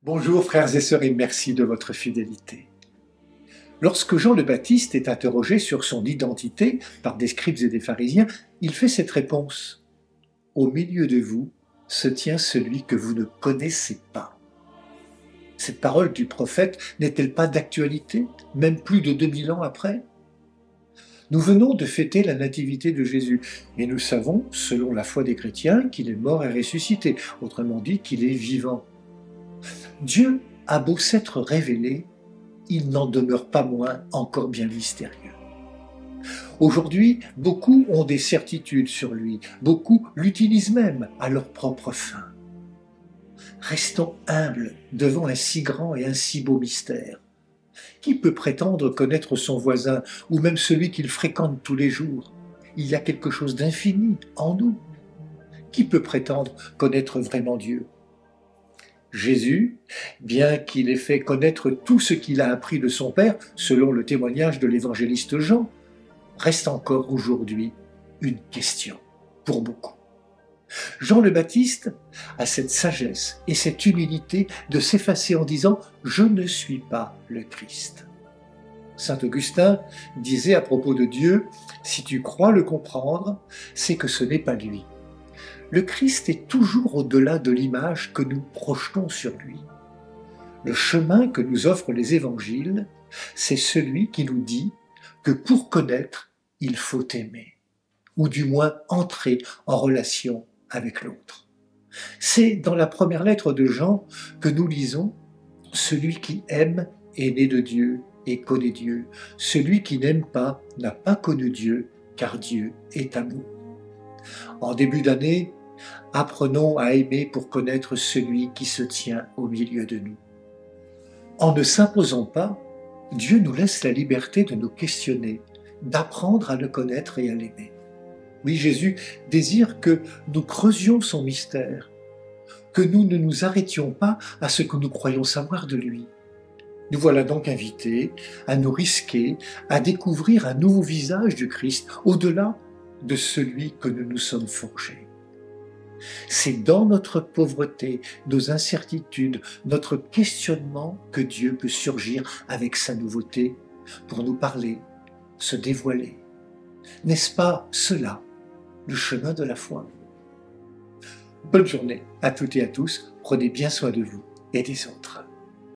Bonjour frères et sœurs et merci de votre fidélité. Lorsque Jean le Baptiste est interrogé sur son identité par des scribes et des pharisiens, il fait cette réponse. Au milieu de vous se tient celui que vous ne connaissez pas. Cette parole du prophète n'est-elle pas d'actualité, même plus de 2000 ans après? Nous venons de fêter la nativité de Jésus et nous savons, selon la foi des chrétiens, qu'il est mort et ressuscité, autrement dit qu'il est vivant. Dieu a beau s'être révélé, il n'en demeure pas moins encore bien mystérieux. Aujourd'hui, beaucoup ont des certitudes sur lui, beaucoup l'utilisent même à leur propre fin. Restons humbles devant un si grand et un si beau mystère. Qui peut prétendre connaître son voisin ou même celui qu'il fréquente tous les jours? Il y a quelque chose d'infini en nous. Qui peut prétendre connaître vraiment Dieu? Jésus, bien qu'il ait fait connaître tout ce qu'il a appris de son Père, selon le témoignage de l'évangéliste Jean, reste encore aujourd'hui une question pour beaucoup. Jean le Baptiste a cette sagesse et cette humilité de s'effacer en disant « Je ne suis pas le Christ ». Saint Augustin disait à propos de Dieu « Si tu crois le comprendre, c'est que ce n'est pas lui ». Le Christ est toujours au-delà de l'image que nous projetons sur lui. Le chemin que nous offrent les évangiles, c'est celui qui nous dit que pour connaître, il faut aimer, ou du moins entrer en relation avec l'autre. C'est dans la première lettre de Jean que nous lisons « Celui qui aime est né de Dieu et connaît Dieu. Celui qui n'aime pas n'a pas connu Dieu, car Dieu est amour. » En début d'année, apprenons à aimer pour connaître celui qui se tient au milieu de nous. En ne s'imposant pas, Dieu nous laisse la liberté de nous questionner, d'apprendre à le connaître et à l'aimer. Oui, Jésus désire que nous creusions son mystère, que nous ne nous arrêtions pas à ce que nous croyons savoir de lui. Nous voilà donc invités à nous risquer, à découvrir un nouveau visage du Christ, au-delà de celui que nous nous sommes forgés. C'est dans notre pauvreté, nos incertitudes, notre questionnement que Dieu peut surgir avec sa nouveauté pour nous parler, se dévoiler. N'est-ce pas cela, le chemin de la foi? Bonne journée à toutes et à tous, prenez bien soin de vous et des autres.